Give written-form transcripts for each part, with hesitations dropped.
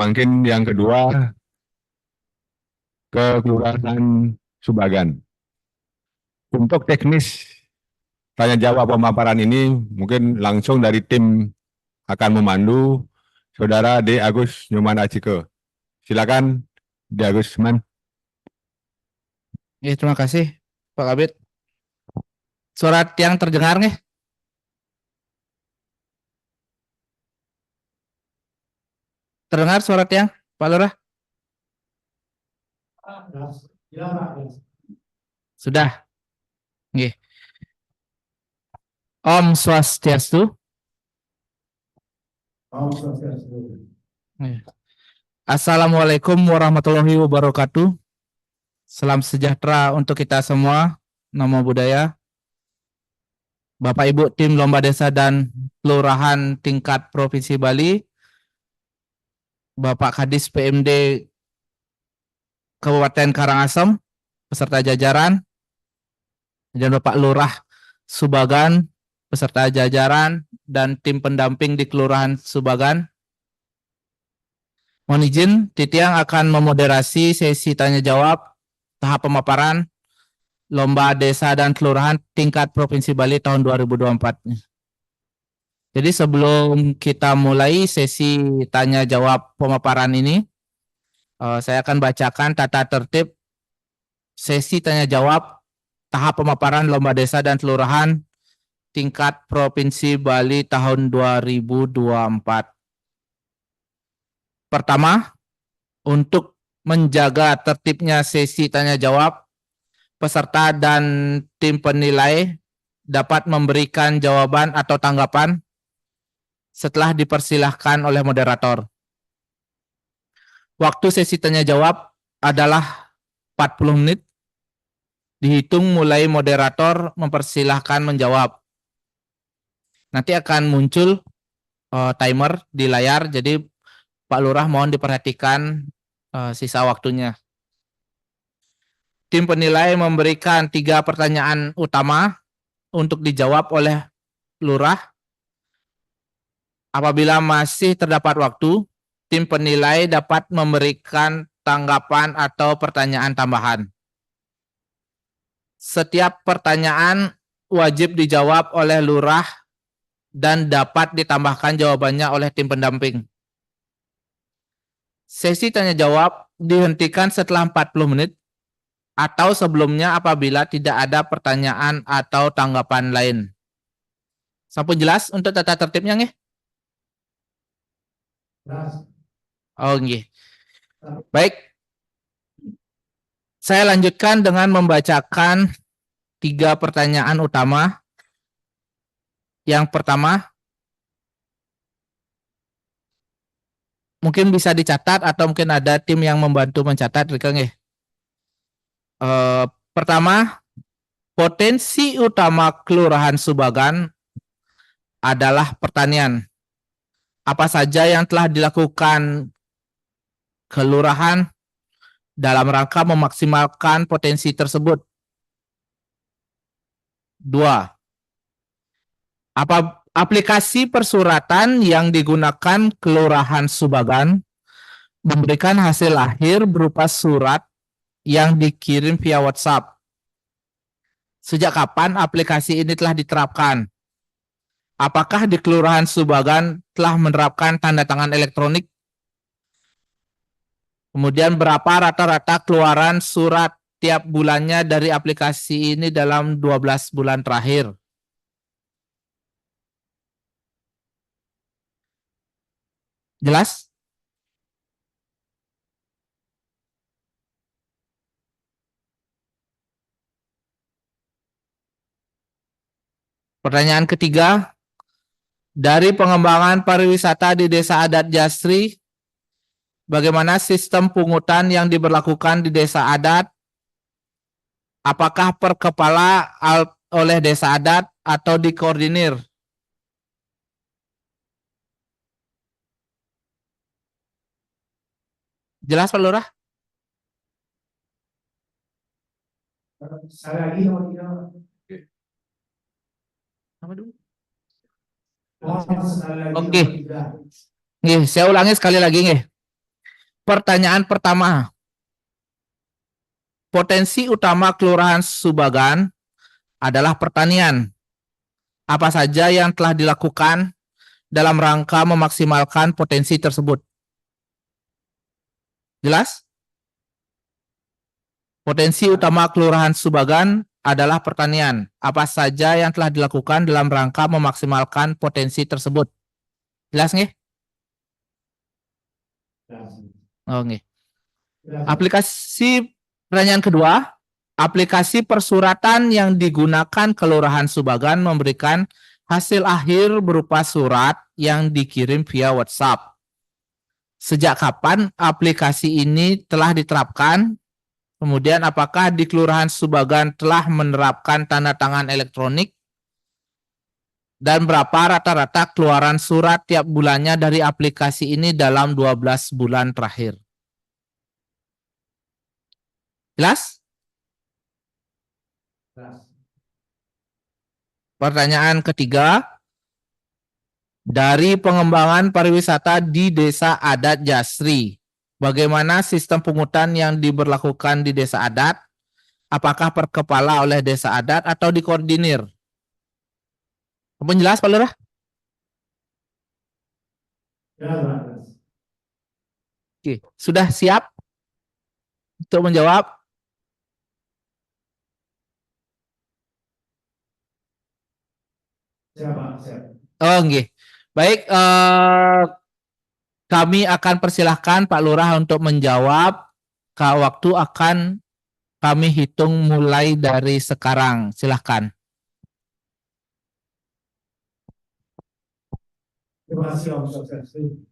Mungkin yang kedua ke Kelurahan Subagan. Untuk teknis tanya jawab pemaparan ini mungkin langsung dari tim akan memandu Saudara D. Agus Nyoman Acike. Silakan D. Agus Man. Ya, terima kasih Pak Kabit. Surat yang terdengar nih. Terdengar surat yang Pak Lurah? Sudah. Nggih. Om Swastiastu. Nggih. Assalamualaikum warahmatullahi wabarakatuh. Salam sejahtera untuk kita semua. Namo Buddhaya. Bapak Ibu tim Lomba Desa dan Kelurahan tingkat Provinsi Bali, Bapak Kadis PMD Kabupaten Karangasem beserta jajaran, dan Bapak Lurah Subagan beserta jajaran dan tim pendamping di Kelurahan Subagan. Mohon izin, Titiang akan memoderasi sesi tanya jawab tahap pemaparan Lomba Desa dan Kelurahan tingkat Provinsi Bali tahun 2024. Jadi sebelum kita mulai sesi tanya jawab pemaparan ini, saya akan bacakan tata tertib sesi tanya jawab tahap pemaparan Lomba Desa dan Kelurahan tingkat Provinsi Bali tahun 2024. Pertama, untuk menjaga tertibnya sesi tanya jawab, peserta dan tim penilai dapat memberikan jawaban atau tanggapan setelah dipersilahkan oleh moderator. Waktu sesi tanya jawab adalah 40 menit, dihitung mulai moderator mempersilahkan menjawab. Nanti akan muncul timer di layar, jadi Pak Lurah mohon diperhatikan sisa waktunya. Tim penilai memberikan 3 pertanyaan utama untuk dijawab oleh Lurah. Apabila masih terdapat waktu, tim penilai dapat memberikan tanggapan atau pertanyaan tambahan. Setiap pertanyaan wajib dijawab oleh Lurah dan dapat ditambahkan jawabannya oleh tim pendamping. Sesi tanya jawab dihentikan setelah 40 menit atau sebelumnya apabila tidak ada pertanyaan atau tanggapan lain. Sampun jelas untuk tata tertibnya nggih? Oh nggih. Baik. Saya lanjutkan dengan membacakan 3 pertanyaan utama. Yang pertama, mungkin bisa dicatat atau mungkin ada tim yang membantu mencatat, nggih. Pertama, potensi utama Kelurahan Subagan adalah pertanian. Apa saja yang telah dilakukan kelurahan dalam rangka memaksimalkan potensi tersebut? 2. Aplikasi persuratan yang digunakan Kelurahan Subagan memberikan hasil akhir berupa surat yang dikirim via WhatsApp. Sejak kapan aplikasi ini telah diterapkan? Apakah di Kelurahan Subagan telah menerapkan tanda tangan elektronik? Kemudian berapa rata-rata keluaran surat tiap bulannya dari aplikasi ini dalam 12 bulan terakhir? Jelas? Pertanyaan ketiga, dari pengembangan pariwisata di Desa Adat Jasri, bagaimana sistem pungutan yang diberlakukan di desa adat? Apakah per kepala oleh desa adat atau dikoordinir? Jelas Pak Lurah? Oke. Nih, saya ulangi sekali lagi nih. Pertanyaan pertama, potensi utama Kelurahan Subagan adalah pertanian. Apa saja yang telah dilakukan dalam rangka memaksimalkan potensi tersebut? Jelas? Potensi utama Kelurahan Subagan adalah pertanian. Apa saja yang telah dilakukan dalam rangka memaksimalkan potensi tersebut? Jelas nggih? Oh, nggih. Aplikasi pertanyaan kedua, aplikasi persuratan yang digunakan Kelurahan Subagan memberikan hasil akhir berupa surat yang dikirim via WhatsApp. Sejak kapan aplikasi ini telah diterapkan? Kemudian apakah di Kelurahan Subagan telah menerapkan tanda tangan elektronik? Dan berapa rata-rata keluaran surat tiap bulannya dari aplikasi ini dalam 12 bulan terakhir? Jelas? Pertanyaan ketiga, dari pengembangan pariwisata di Desa Adat Jasri, bagaimana sistem pungutan yang diberlakukan di Desa Adat? Apakah per kepala oleh Desa Adat atau dikoordinir? Apa jelas, Pak Lurah? Oke, sudah siap untuk menjawab? Siap. Oh, nggih. Baik, kami akan persilahkan Pak Lurah untuk menjawab. Waktu akan kami hitung mulai dari sekarang. Silahkan. Terima kasih Om Swastiastu.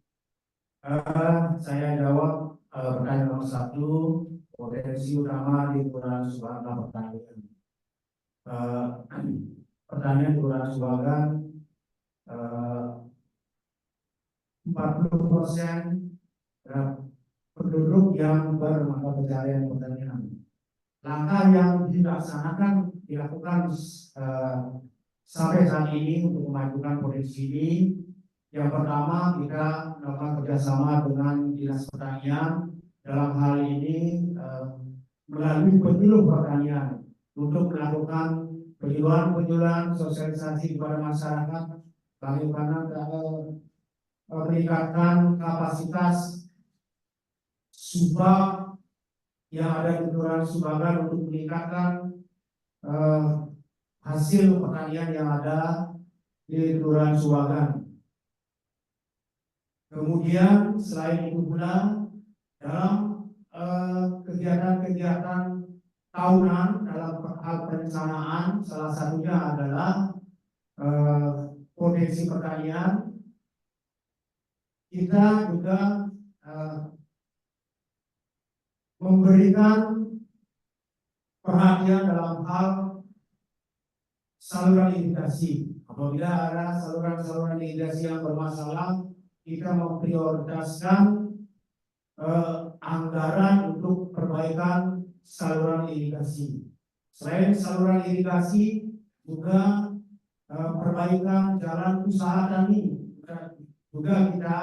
Saya jawab pertanyaan nomor 1, potensi utama di Kelurahan Subagan pertanian. Pertanian Kelurahan Subagan 40% penduduk yang bermata pencarian pertanian. Langkah yang dilakukan sampai saat ini untuk memajukan potensi ini. Yang pertama, kita melakukan kerjasama dengan Dinas Pertanian dalam hal ini melalui penyuluh pertanian untuk melakukan penyuluhan sosialisasi kepada masyarakat bagaimana meningkatkan kapasitas subak yang ada di Kelurahan Subagan untuk meningkatkan hasil pertanian yang ada di Kelurahan Subagan. Kemudian selain itu pula dalam kegiatan-kegiatan tahunan dalam hal perencanaan, salah satunya adalah potensi pertanian. Kita juga memberikan perhatian dalam hal saluran irigasi. Apabila ada saluran-saluran irigasi yang bermasalah, kita memprioritaskan anggaran untuk perbaikan saluran irigasi. Selain saluran irigasi, juga perbaikan jalan usaha tani juga kita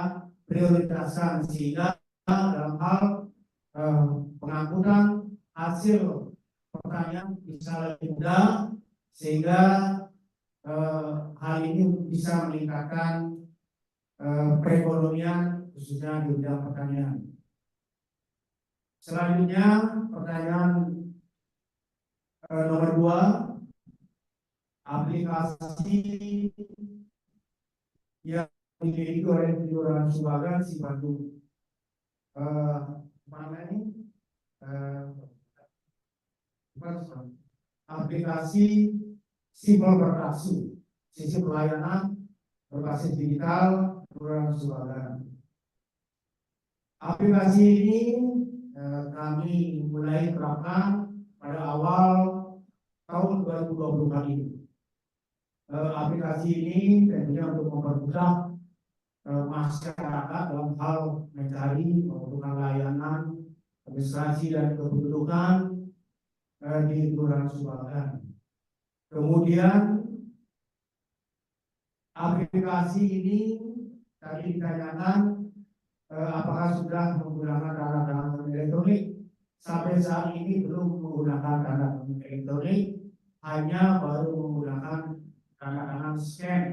prioritaskan, sehingga dalam hal pengangkutan hasil pertanian bisa lebih mudah, sehingga hal ini bisa meningkatkan perekonomian khususnya di bidang pertanian. Selanjutnya pertanyaan nomor 2, aplikasi yang dimiliki oleh Kelurahan Subagan Cibatu. Aplikasi Simpel Bertraksi, sisi pelayanan berbasis digital Kelurahan Subagan. Aplikasi ini kami mulai terapkan pada awal tahun 2024 ini. Aplikasi ini tentunya untuk mempermudah masyarakat dalam hal mencari membutuhkan layanan administrasi dan kependudukan di Kelurahan Subagan. Kemudian aplikasi ini tadi ditanyakan apakah sudah menggunakan tanda tangan elektronik? Sampai saat ini belum menggunakan tanda tangan elektronik, hanya baru menggunakan tanda tangan scan,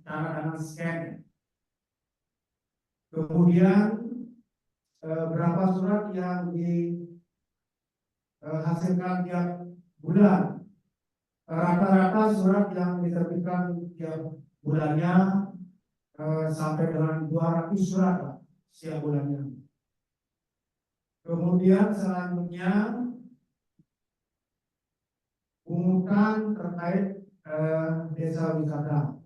tanda tangan scan. Kemudian berapa surat yang dihasilkan tiap bulan? Rata-rata surat yang diterbitkan tiap bulannya sampai dengan 200 surat Pak, setiap bulannya. Kemudian selanjutnya pungutan terkait desa wisata.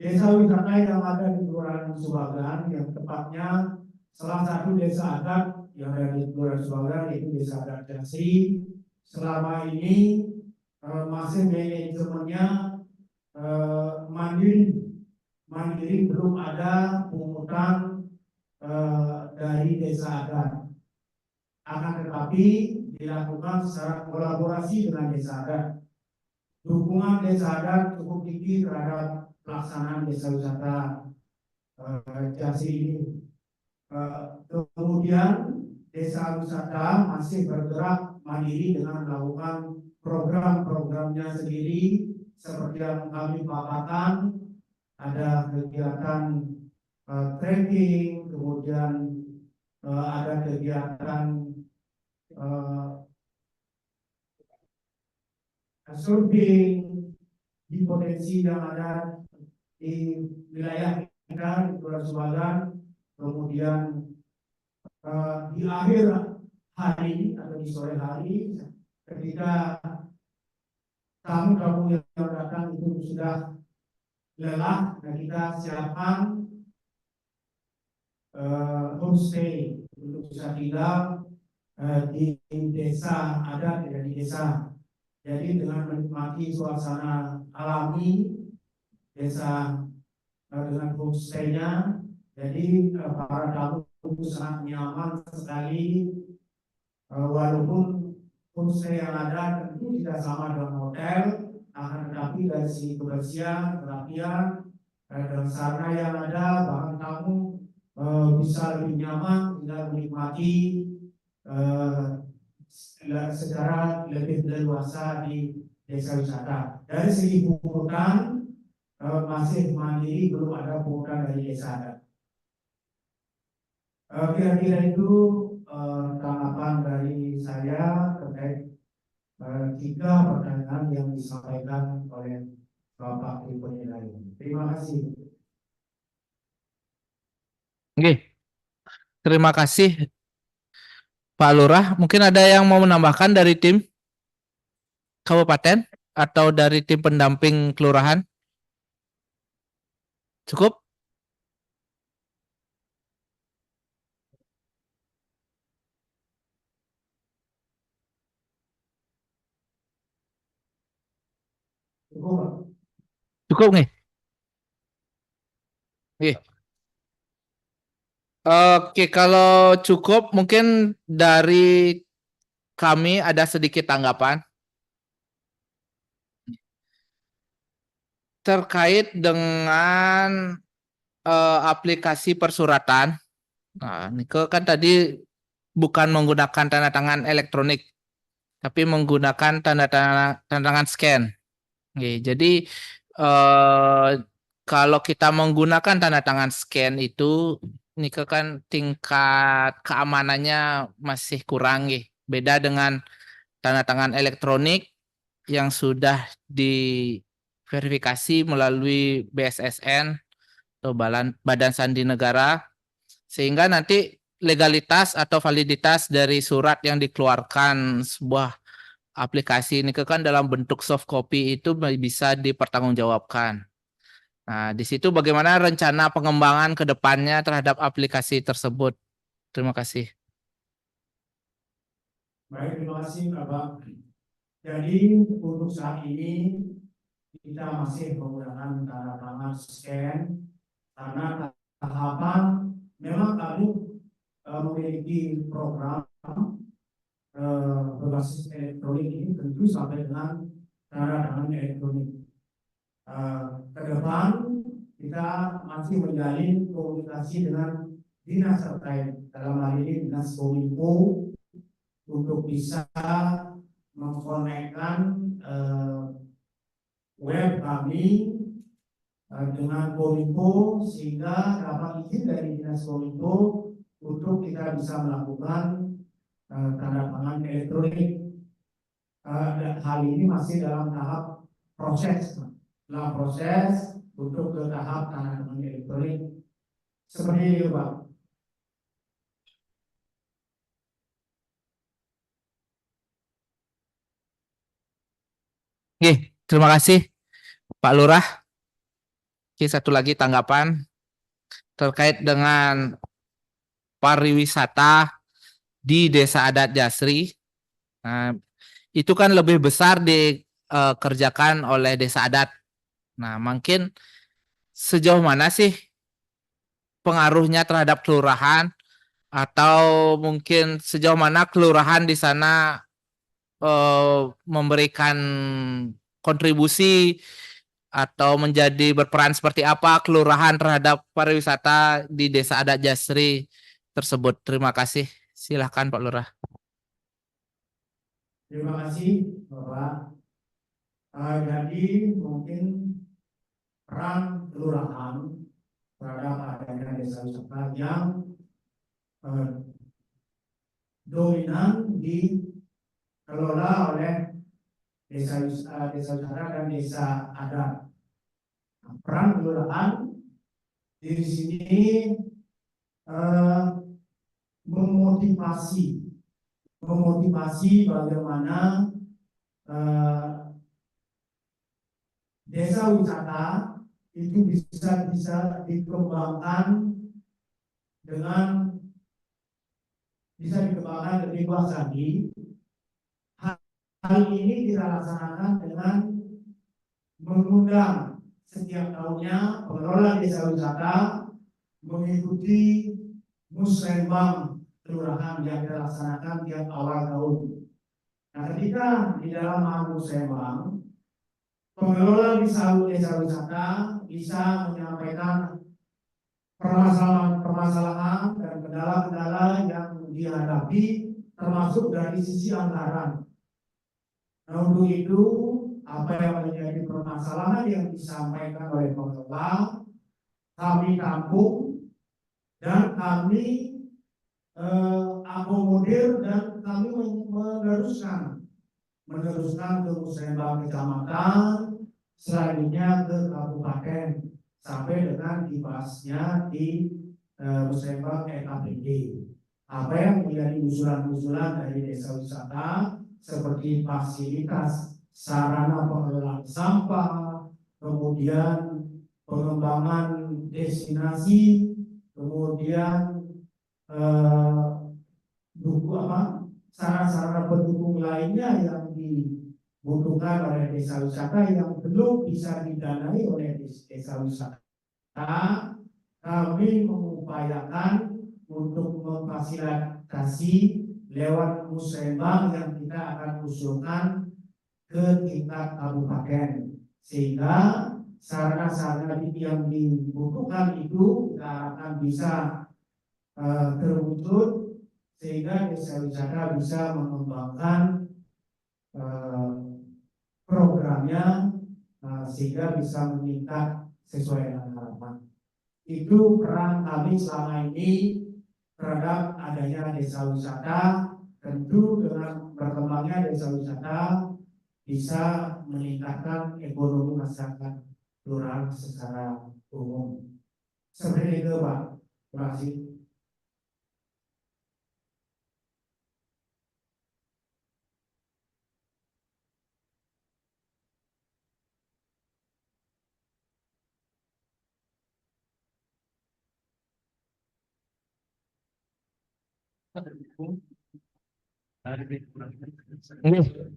Desa wisata yang ada di Kelurahan Subagan, yang tepatnya salah satu desa adat yang ada di Kelurahan Subagan yaitu Desa Adat Jasi. Selama ini masih manajemennya mandiri, belum ada pungutan dari desa adat. Akan tetapi dilakukan secara kolaborasi dengan desa adat. Dukungan desa adat cukup tinggi terhadap pelaksanaan desa wisata Jasi ini. Kemudian desa wisata masih bergerak mandiri dengan melakukan program-programnya sendiri, seperti yang kami paparkan. Ada kegiatan trekking, kemudian ada kegiatan survei di potensi yang ada di wilayah kita di Kelurahan Subagan. Kemudian di akhir hari atau di sore hari, ketika tamu-tamu yang datang itu sudah lelah, dan kita siapkan homestay untuk bisa tinggal di desa adat, tidak di desa. Jadi dengan menikmati suasana alami desa dengan homestay-nya, jadi para tamu itu sangat nyaman sekali, walaupun homestay yang ada tentu tidak sama dengan hotel, akan tetapi dari segi kebersihan, kerapian, dan sarana yang ada, bahkan tamu bisa lebih nyaman tinggal menikmati secara lebih leluasa di desa wisata. Dari segi pungutan masih mandiri, belum ada pungutan dari desa adat. Kira-kira itu tanggapan dari saya terkait 3 pertanyaan yang disampaikan oleh Bapak Ibu Penilai. Terima kasih. Oke, terima kasih Pak Lurah. Mungkin ada yang mau menambahkan dari tim kabupaten atau dari tim pendamping kelurahan? Cukup? Cukup nih? Oke, kalau cukup mungkin dari kami ada sedikit tanggapan terkait dengan aplikasi persuratan. Nah, Nike kan tadi bukan menggunakan tanda tangan elektronik, tapi menggunakan tanda tangan scan. Oke, jadi kalau kita menggunakan tanda tangan scan itu, Nike kan tingkat keamanannya masih kurang, beda dengan tanda tangan elektronik yang sudah diverifikasi melalui BSSN atau Badan Sandi Negara, sehingga nanti legalitas atau validitas dari surat yang dikeluarkan sebuah aplikasi ini kan dalam bentuk soft copy itu bisa dipertanggungjawabkan. Nah, di situ bagaimana rencana pengembangan ke depannya terhadap aplikasi tersebut? Terima kasih. Baik, terima kasih Bapak. Jadi untuk saat ini kita masih menggunakan tanda tangan scan, karena tahapan memang kami memiliki program berbasis elektronik ini tentu sampai dengan tanda tangan elektronik. Ke depan kita masih berkomunikasi dengan dinas terkait, dalam hal ini dinas Kominfo, untuk bisa mengkonekkan web kami dengan Kominfo, sehingga dapat izin dari dinas Kominfo untuk kita bisa melakukan tanda tangan elektronik. Hal ini masih dalam tahap proses, untuk ke tahap tanda tangan elektronik seperti itu, Pak. Oke, terima kasih Pak Lurah. Oke, satu lagi tanggapan terkait dengan pariwisata di Desa Adat Jasri. Nah, itu kan lebih besar dikerjakan oleh desa adat. Nah, mungkin sejauh mana sih pengaruhnya terhadap kelurahan, atau mungkin sejauh mana kelurahan di sana memberikan kontribusi atau menjadi berperan seperti apa kelurahan terhadap pariwisata di Desa Adat Jasri tersebut. Terima kasih. Silahkan Pak Lurah. Terima kasih, Bapak. Jadi mungkin peran kelurahan terhadap adanya desa wisata yang dominan dikelola oleh desa wisata dan desa adat. Peran kelurahan di sini memotivasi bagaimana desa wisata itu bisa dikembangkan lebih luas lagi. Hal ini kita laksanakan dengan mengundang setiap tahunnya pengelola desa wisata mengikuti musrembang kelurahan yang dilaksanakan tiap awal tahun. Nah, ketika di dalam musrembang, pengelola desa wisata bisa menyampaikan permasalahan dan kendala-kendala yang dihadapi, termasuk dari sisi anggaran. Nah, untuk itu, apa yang menjadi permasalahan yang disampaikan oleh pengelola, kami tampung dan kami akomodir, dan kami meneruskan ke musrembang kecamatan, selanjutnya ke kabupaten, sampai dengan dibahasnya di musrembang EKPD. Apa yang menjadi usulan-usulan dari desa wisata seperti fasilitas sarana pengelolaan sampah, kemudian pengembangan destinasi, kemudian sarana-sarana pendukung lainnya yang dibutuhkan oleh desa wisata yang belum bisa didanai oleh desa wisata. Kami mengupayakan untuk memfasilitasi lewat musrembang yang kita akan usulkan ke tingkat kabupaten, sehingga sarana-sarana yang dibutuhkan itu kita harapkan bisa terwujud, sehingga desa wisata bisa mengembangkan programnya sehingga bisa meningkat sesuai dengan harapan. Itu peran kami selama ini terhadap adanya desa wisata. Tentu dengan berkembangnya desa wisata bisa meningkatkan ekonomi masyarakat kelurahan secara umum. Seperti itu, Pak. Terima kasih.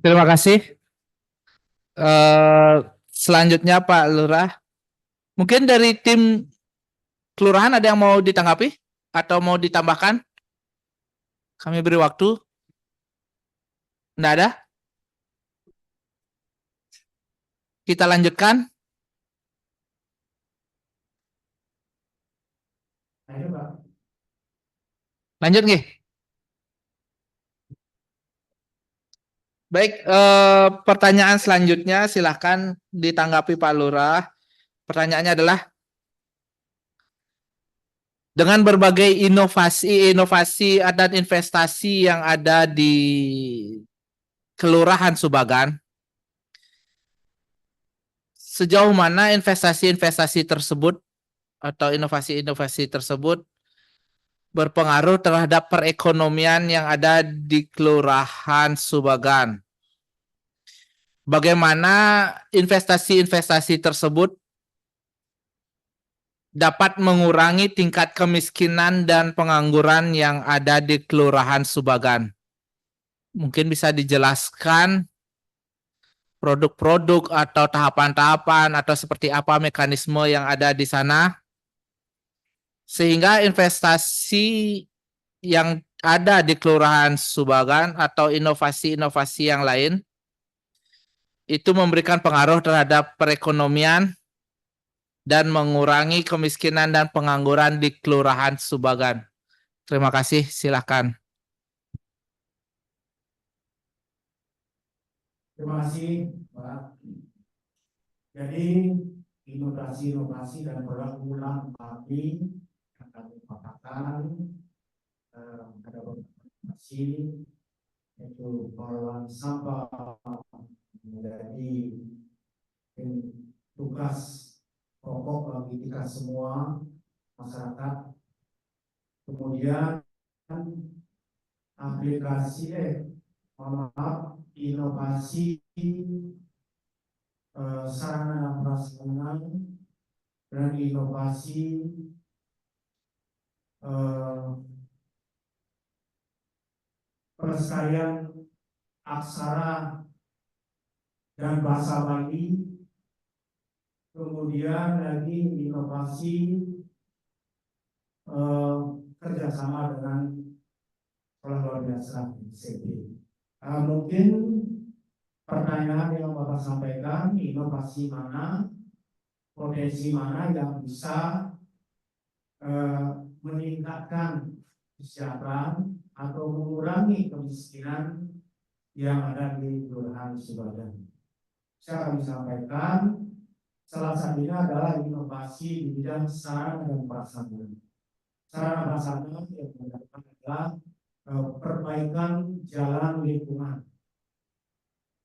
Terima kasih. Selanjutnya Pak Lurah, mungkin dari tim kelurahan ada yang mau ditanggapi atau mau ditambahkan? Kami beri waktu. Tidak ada? Kita lanjutkan. Ayo Pak. Lanjut nggih. Baik, pertanyaan selanjutnya silahkan ditanggapi Pak Lurah. Pertanyaannya adalah, dengan berbagai inovasi dan investasi yang ada di Kelurahan Subagan, sejauh mana investasi-investasi tersebut atau inovasi-inovasi tersebut berpengaruh terhadap perekonomian yang ada di Kelurahan Subagan? Bagaimana investasi-investasi tersebut dapat mengurangi tingkat kemiskinan dan pengangguran yang ada di Kelurahan Subagan? Mungkin bisa dijelaskan produk-produk atau tahapan-tahapan atau seperti apa mekanisme yang ada di sana, sehingga investasi yang ada di Kelurahan Subagan atau inovasi-inovasi yang lain itu memberikan pengaruh terhadap perekonomian dan mengurangi kemiskinan dan pengangguran di Kelurahan Subagan. Terima kasih, silakan. Terima kasih Pak. Jadi inovasi-inovasi dan produk unggulan kami akan dipaparkan pada beberapa inovasi, yaitu pengelolaan sampah menjadi tugas pokok bagi kita semua masyarakat. Kemudian inovasi sarana dan prasarana dan inovasi pelestarian aksara dan bahasa Bali, kemudian lagi inovasi kerjasama dengan sekolah luar biasa CP. Mungkin pertanyaan yang Bapak sampaikan, inovasi mana, potensi mana yang bisa meningkatkan kesejahteraan atau mengurangi kemiskinan yang ada di Kelurahan Subagan. Saya akan sampaikan salah satunya adalah inovasi di bidang sarana dan prasarana. Sarana prasarana yang mendapatkan adalah perbaikan jalan lingkungan,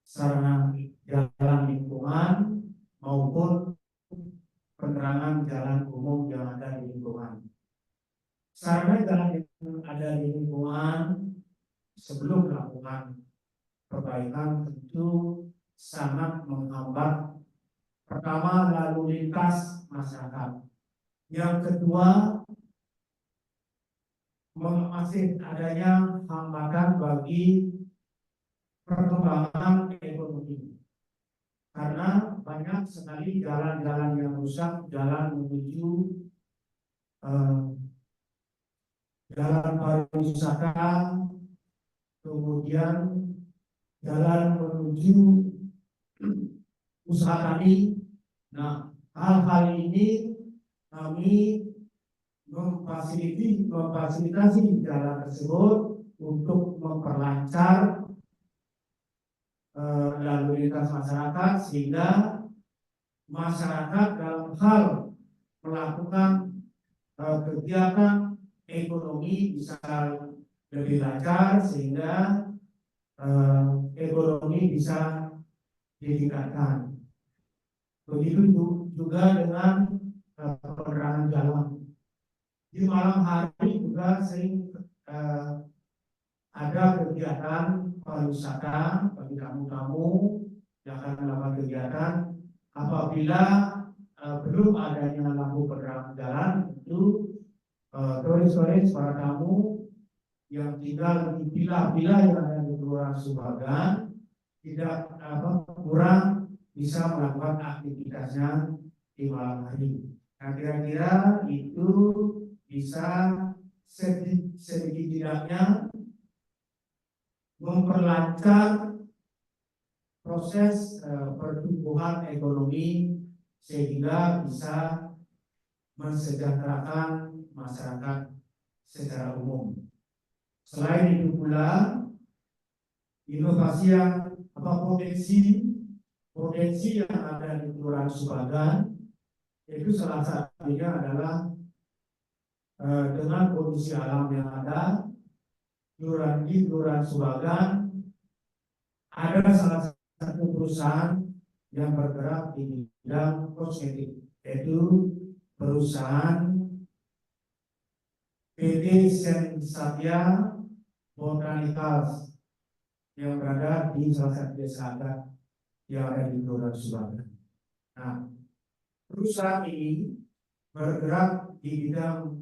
sarana jalan lingkungan maupun penerangan jalan umum yang ada di lingkungan. Sarana jalan yang ada di lingkungan sebelum melakukan perbaikan tentu sangat menghambat, pertama, lalu lintas masyarakat. Yang kedua, masih adanya hambatan bagi perkembangan ekonomi. Karena banyak sekali jalan-jalan yang rusak, jalan menuju jalan pariwisata, kemudian jalan menuju usaha tani. Nah, hal-hal ini kami memfasilitasi jalan tersebut untuk memperlancar lalu lintas masyarakat, sehingga masyarakat dalam hal melakukan kegiatan ekonomi bisa lebih lancar, sehingga ekonomi bisa ditingkatkan. Begitu juga dengan penerangan jalan. Di malam hari juga sering ada kegiatan pariwisata bagi tamu-tamu yang akan melakukan kegiatan. Apabila belum adanya lampu penerangan jalan, tentu turis-turis para tamu yang tinggal di villa-villa yang ada di Kelurahan Subagan tidak kurang bisa melakukan aktivitasnya di malam hari. Nah, kira-kira itu bisa setidaknya memperlancar proses pertumbuhan ekonomi, sehingga bisa mensejahterakan masyarakat secara umum. Selain itu pula, inovasi yang potensi yang ada di Kelurahan Subagan itu salah satunya adalah dengan kondisi alam yang ada, Kelurahan Subagan ada salah satu perusahaan yang bergerak di bidang kosmetik, yaitu perusahaan PT Sensatya Botanicals yang berada di salah satu desa adat yang ada di Kelurahan Subagan. Nah, perusahaan ini bergerak di bidang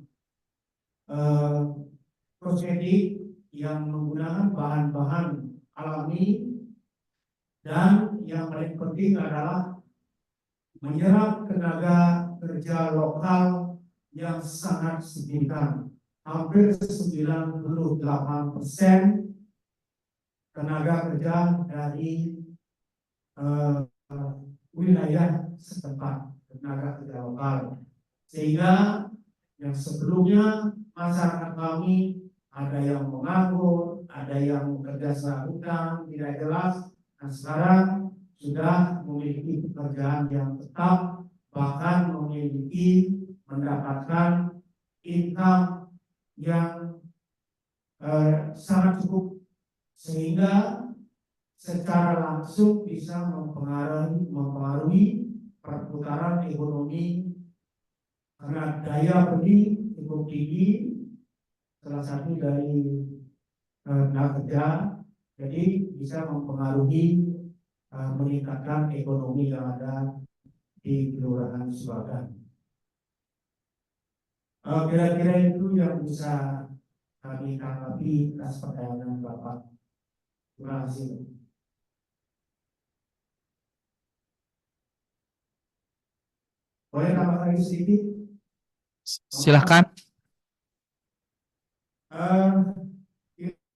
kosmetik yang menggunakan bahan-bahan alami, dan yang paling penting adalah menyerap tenaga kerja lokal yang sangat signifikan. Hampir 98% tenaga kerja dari wilayah setempat, tenaga kerja lokal. Sehingga yang sebelumnya masyarakat kami ada yang menganggur, ada yang bekerja serabutan, tidak jelas. Nah, sekarang sudah memiliki pekerjaan yang tetap, bahkan mendapatkan income yang sangat cukup, sehingga secara langsung bisa mempengaruhi perputaran ekonomi karena daya beli cukup tinggi, salah satu dari tenaga kerja, jadi bisa mempengaruhi meningkatkan ekonomi yang ada di Kelurahan Subagan. Kira-kira itu yang bisa kami tanggapi atas pertanyaan Bapak. Terima kasih. Boleh tambah lagi sedikit? Silakan.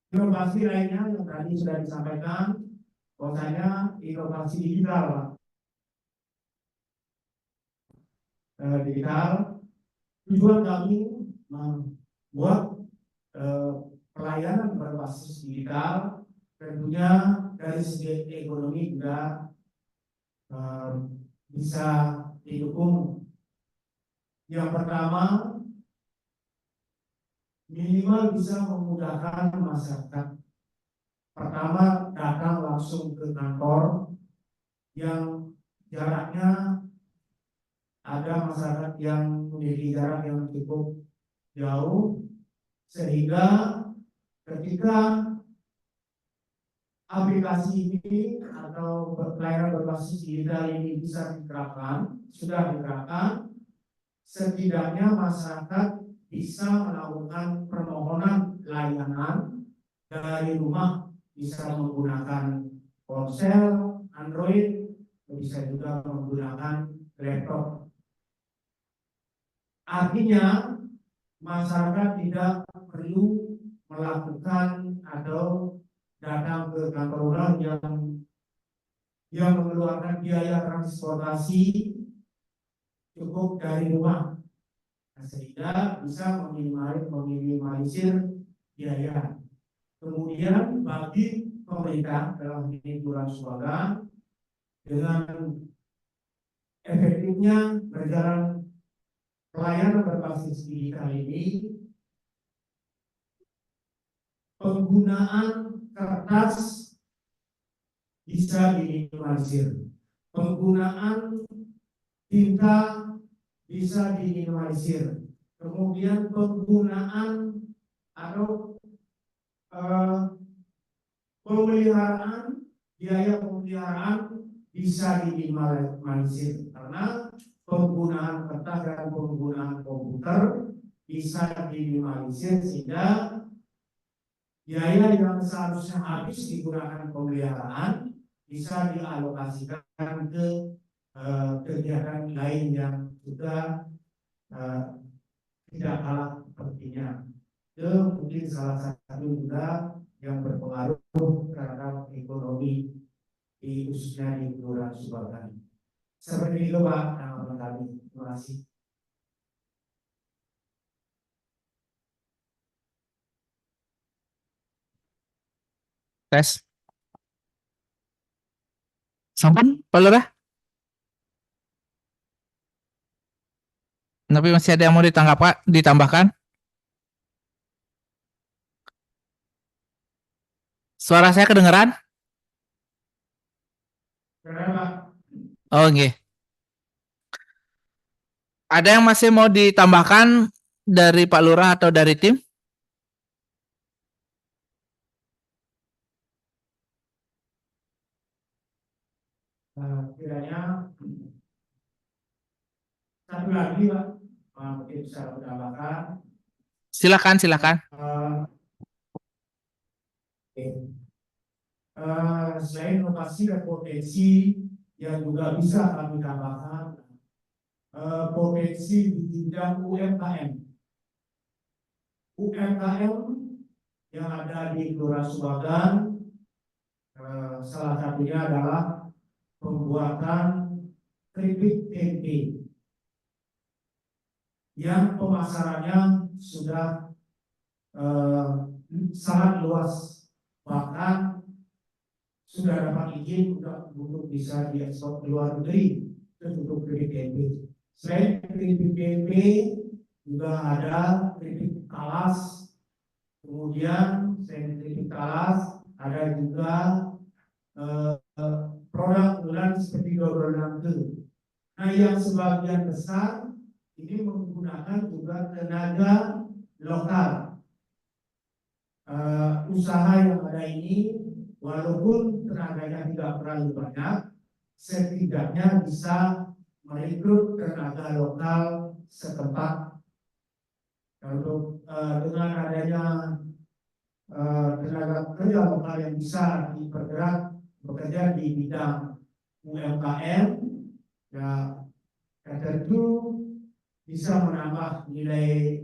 Inovasi lainnya yang tadi sudah disampaikan, bahwasanya inovasi digital, Pak. Digital, tujuan kami membuat pelayanan berbasis digital, tentunya dari segi ekonomi juga bisa didukung. Yang pertama, minimal bisa memudahkan masyarakat. Pertama, datang langsung ke kantor yang jaraknya ada masyarakat yang memiliki jarak yang cukup jauh, sehingga ketika aplikasi ini atau pelayanan berbasis digital ini bisa sudah diterapkan, setidaknya masyarakat bisa melakukan permohonan layanan dari rumah, bisa menggunakan ponsel Android, bisa juga menggunakan laptop. Artinya masyarakat tidak perlu melakukan atau datang ke kantor orang yang mengeluarkan biaya transportasi cukup dari rumah, sehingga bisa meminimalisir biaya. Kemudian bagi pemerintah dalam ini Kelurahan Subagan, dengan efektifnya berjalan pelayanan berbasis digital ini, penggunaan kertas bisa diminimalisir, penggunaan tinta bisa diminimalisir, kemudian penggunaan atau biaya pemeliharaan bisa diminimalisir, karena penggunaan kertas dan penggunaan komputer bisa diminimalisir, sehingga biaya yang seharusnya habis digunakan pemeliharaan bisa dialokasikan ke kegiatan lain yang juga tidak kalah pentingnya. Itu mungkin salah satu juga yang berpengaruh terhadap ekonomi khususnya di Kelurahan Subagan. Seperti itu Pak, tanggapan kami. Terima kasih. Tes. Sampun, Pak Lurah? Tapi masih ada yang mau ditambahkan? Suara saya kedengeran? Kenapa? Oh, nggih. Ada yang masih mau ditambahkan dari Pak Lurah atau dari tim? Kiranya satu lagi Pak, mungkin bisa menambahkan. Silakan, silakan. Oke. Selain inovasi dan potensi yang juga bisa kami tambahkan, potensi di bidang UMKM. UMKM yang ada di Kelurahan Subagan, salah satunya adalah pembuatan keripik tempe yang pemasarannya sudah sangat luas, bahkan sudah dapat izin untuk bisa diekspor ke luar negeri untuk keripik tempe. Selain keripik tempe juga ada keripik talas, kemudian selain keripik talas ada juga produk unggulan seperti dodol nangka. Nah, yang sebagian besar ini menggunakan juga tenaga lokal. Usaha yang ada ini, walaupun tenaganya tidak terlalu banyak, setidaknya bisa merekrut tenaga lokal setempat. Untuk dengan adanya tenaga kerja lokal yang bisa dipergerak bekerja di bidang UMKM, ya tentu bisa menambah nilai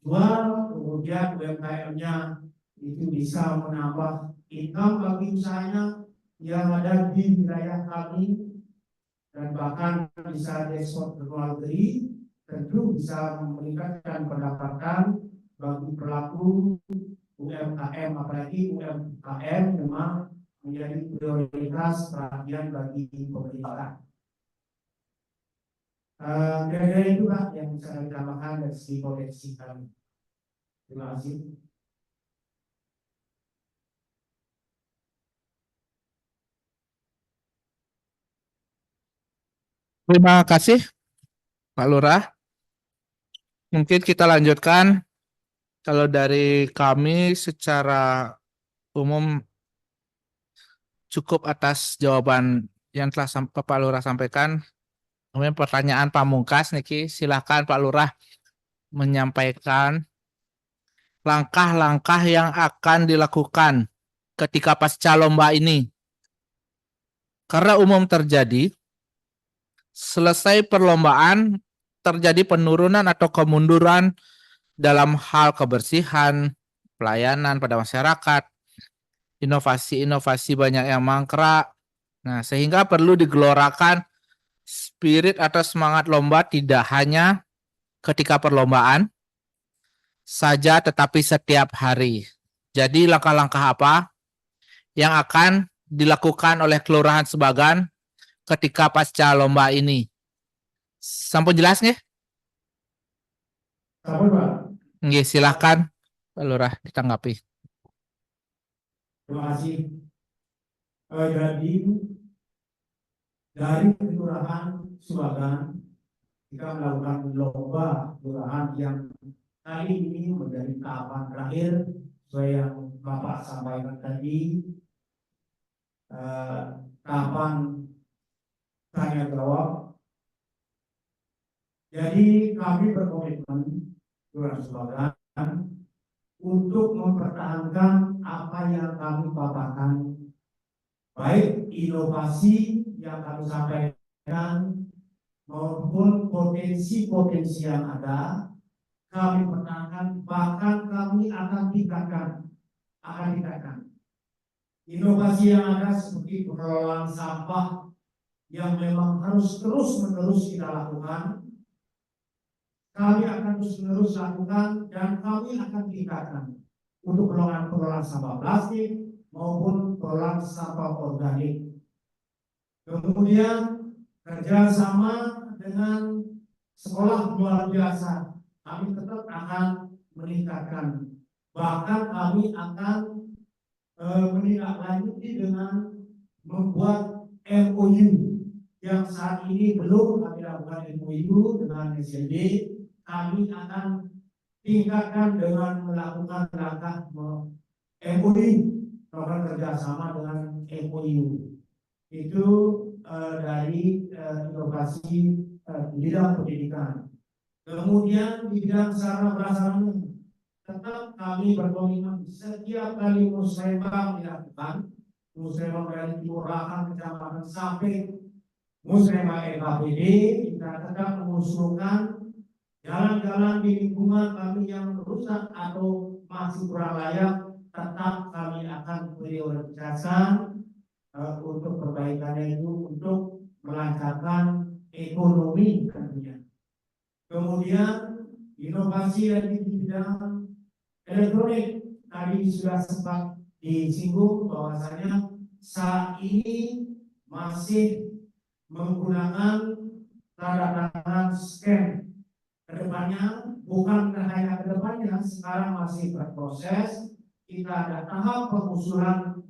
jual, kemudian UMKM-nya itu bisa menambah income bagi usahanya yang ada di wilayah kami, dan bahkan bisa diekspor ke luar negeri, tentu bisa meningkatkan pendapatan bagi pelaku UMKM, apalagi UMKM memang menjadi prioritas perhatian bagi pemerintah. Kira-kira itu Pak yang bisa kami tambahkan dari segi potensi kami. Terima kasih. Terima kasih, Pak Lurah. Mungkin kita lanjutkan. Kalau dari kami secara umum cukup atas jawaban yang telah Pak Lurah sampaikan. Kemudian pertanyaan pamungkas niki, silakan Pak Lurah menyampaikan langkah-langkah yang akan dilakukan ketika pasca lomba ini. Karena umum terjadi selesai perlombaan terjadi penurunan atau kemunduran dalam hal kebersihan, pelayanan pada masyarakat, inovasi-inovasi banyak yang mangkrak. Nah, sehingga perlu digelorakan spirit atau semangat lomba tidak hanya ketika perlombaan saja, tetapi setiap hari. Jadi langkah-langkah apa yang akan dilakukan oleh Kelurahan Subagan ketika pasca lomba ini? Sampun jelas nggih? Sampun Pak. Nggih, silakan Pak Lurah ditanggapi. Terima kasih. Jadi dari Kelurahan Subagan kita melakukan lomba kelurahan yang kali ini menjadi tahapan terakhir sesuai yang Bapak sampaikan tadi, tahapan tanya jawab. Jadi kami berkomitmen Kelurahan Subagan untuk mempertahankan apa yang kami paparkan, baik inovasi yang kami sampaikan maupun potensi-potensi yang ada, kami pertahankan, bahkan kami akan tingkatkan. Inovasi yang ada seperti pengelolaan sampah yang memang harus terus-menerus kita lakukan, kami akan terus-menerus lakukan dan kami akan tingkatkan untuk pengelolaan sampah plastik, maupun tolak sampah organik. Kemudian kerjasama dengan sekolah luar biasa, kami tetap akan meningkatkan. Bahkan kami akan menindaklanjuti dengan membuat MOU yang saat ini belum kami lakukan MOU dengan SLB. Kami akan tingkatkan dengan melakukan langkah MOU, program kerjasama dengan MOU. Itu dari inovasi bidang pendidikan. Kemudian di bidang sarana prasarana tetap kami berkomitmen setiap kali musrembang dilakukan, musrembang dari kelurahan, kecamatan sampai musrembang LKPD, kita tetap mengusulkan jalan-jalan di lingkungan kami yang rusak atau masih kurang layak, tetap kami akan prioritaskan untuk perbaikannya itu untuk melancarkan ekonomi tentunya. Kemudian inovasi dari bidang elektronik tadi sudah sempat disinggung bahwasanya saat ini masih menggunakan tanda tangan scan. Kedepannya bukan hanya kedepannya, sekarang masih berproses. Kita ada tahap pengusulan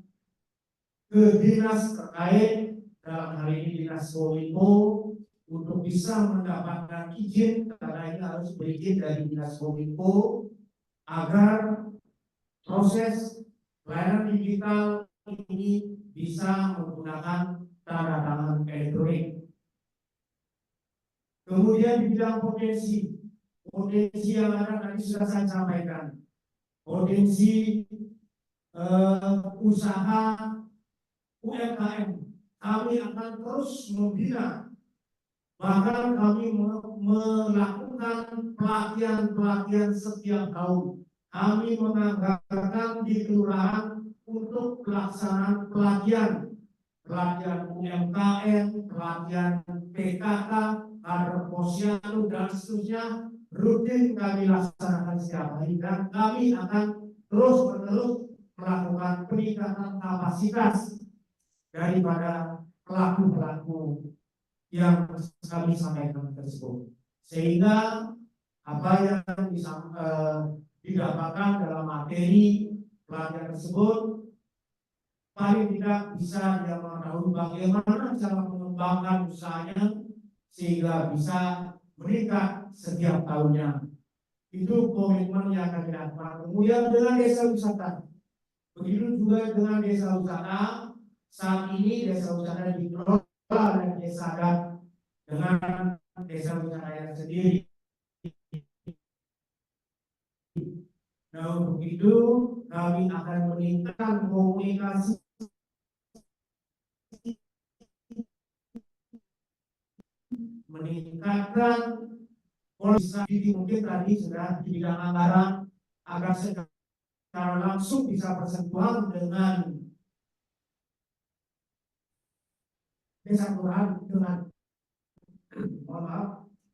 ke dinas terkait, dalam hal ini dinas Kominfo, untuk bisa mendapatkan izin, karena ini harus berizin dari dinas Kominfo agar proses layanan digital ini bisa menggunakan tanda tangan elektronik. Kemudian di bidang potensi yang ada tadi sudah saya sampaikan, potensi usaha UMKM kami akan terus membina, bahkan kami melakukan pelatihan setiap tahun. Kami menganggarkan di kelurahan untuk pelaksanaan pelatihan UMKM, pelatihan PKK, kader posyandu dan seterusnya, rutin kami laksanakan setiap hari, dan kami akan terus-menerus melakukan peningkatan kapasitas daripada pelaku-pelaku yang kami sampaikan tersebut, sehingga apa yang didapatkan dalam materi pelatihan tersebut paling tidak bisa dia mengetahui bagaimana cara mengembangkan usahanya sehingga bisa meningkat setiap tahunnya. Itu komitmen yang kami lakukan. Kemudian dengan desa wisata, begitu juga dengan desa wisata. Saat ini desa wisata dikelola oleh desa adat dengan desa wisata yang sendiri. Nah, untuk itu kami akan meningkatkan komunikasi meningkatkan polisi, mungkin tadi sudah di bidang anggaran, agar secara langsung bisa bersentuhan dengan desa kelurahan,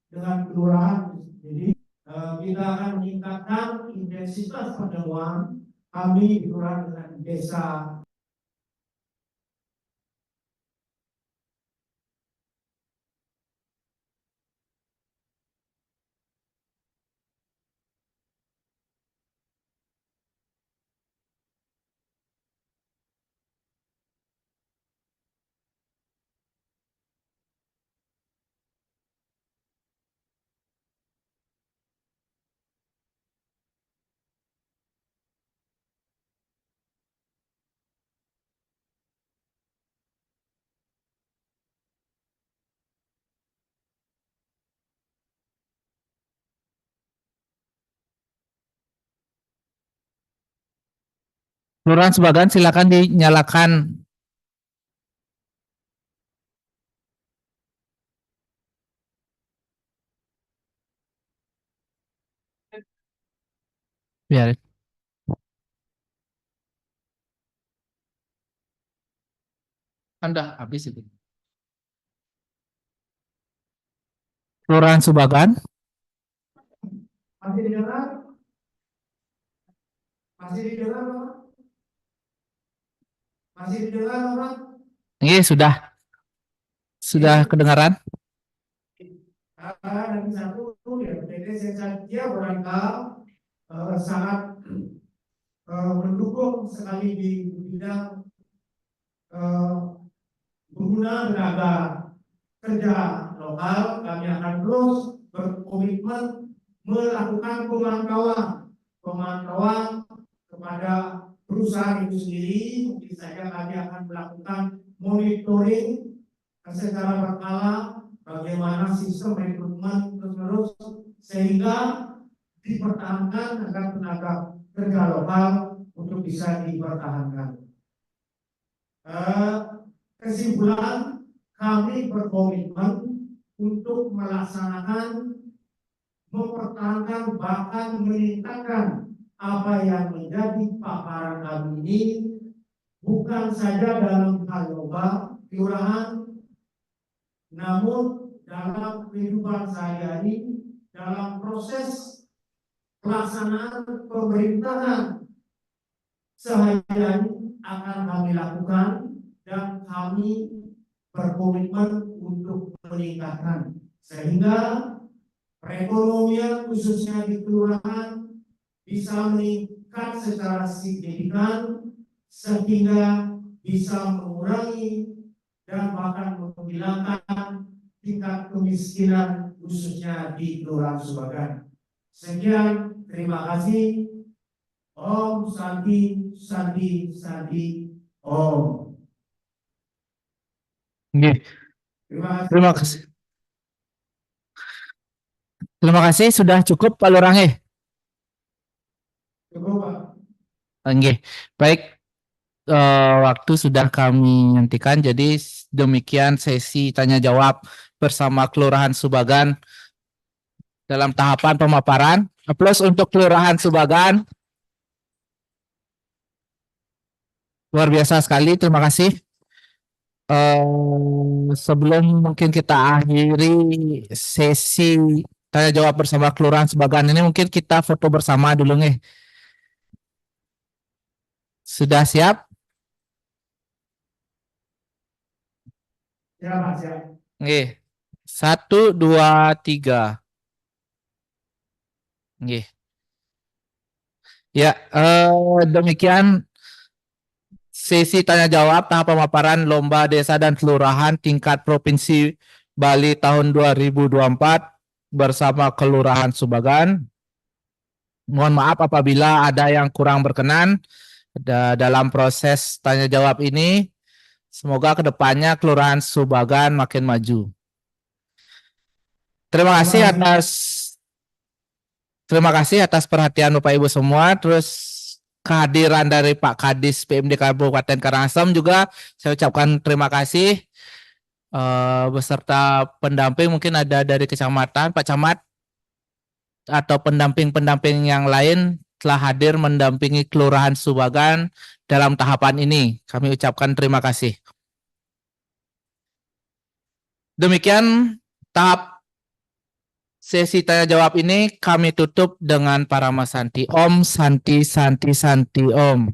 dengan kelurahan. Jadi kita akan meningkatkan intensitas pertemuan kami di kelurahan dengan desa. Kelurahan Sebagan silakan dinyalakan. Biarin. Anda habis itu. Kelurahan Sebagan. Masih didengar? Masih didengar, Pak? Masih didengar, Bapak? Nggih, sudah kedengaran. Dan satu ya, PT Sensatia barangkali sangat mendukung sekali di bidang pengguna tenaga kerja lokal. Kami akan terus berkomitmen melakukan pemantauan kepada perusahaan itu sendiri. Mungkin saja kami akan melakukan monitoring secara berkala bagaimana sistem rekrutmen terus sehingga dipertahankan agar tenaga kerja lokal untuk bisa dipertahankan. Kesimpulan, kami berkomitmen untuk melaksanakan, mempertahankan, bahkan meningkatkan apa yang menjadi paparan kami ini, bukan saja dalam hal lomba kelurahan, namun dalam kehidupan sehari-hari, dalam proses pelaksanaan pemerintahan sehari-hari akan kami lakukan, dan kami berkomitmen untuk meningkatkan sehingga perekonomian khususnya di kelurahan bisa meningkat secara signifikan sehingga bisa mengurangi dan bahkan menghilangkan tingkat kemiskinan khususnya di Kelurahan Subagan. Sekian, terima kasih. Om Santi Santi Santi Om. Nggih, Terima kasih. terima kasih sudah cukup Pak Lurah. Cukup, Pak. Nggih, baik. Waktu sudah kami hentikan, jadi demikian sesi tanya jawab bersama Kelurahan Subagan dalam tahapan pemaparan. Aplaus untuk Kelurahan Subagan. Luar biasa sekali, terima kasih. Sebelum mungkin kita akhiri sesi tanya jawab bersama Kelurahan Subagan ini, mungkin kita foto bersama dulu nih. Sudah siap? Ya, Pak, siap. Nggih. 1, 2, 3. Nggih. Ya, demikian sesi tanya jawab tahap pemaparan lomba desa dan kelurahan tingkat Provinsi Bali tahun 2024 bersama Kelurahan Subagan. Mohon maaf apabila ada yang kurang berkenan dalam proses tanya jawab ini. Semoga kedepannya Kelurahan Subagan makin maju. Terima kasih atas perhatian Bapak Ibu semua. Terus kehadiran dari Pak Kadis PMD Kabupaten Karangasem juga saya ucapkan terima kasih. Beserta pendamping mungkin ada dari kecamatan, Pak Camat atau pendamping-pendamping yang lain telah hadir mendampingi Kelurahan Subagan dalam tahapan ini. Kami ucapkan terima kasih. Demikian tahap sesi tanya jawab ini kami tutup dengan Parama Santi. Om Santi Santi Santi Om.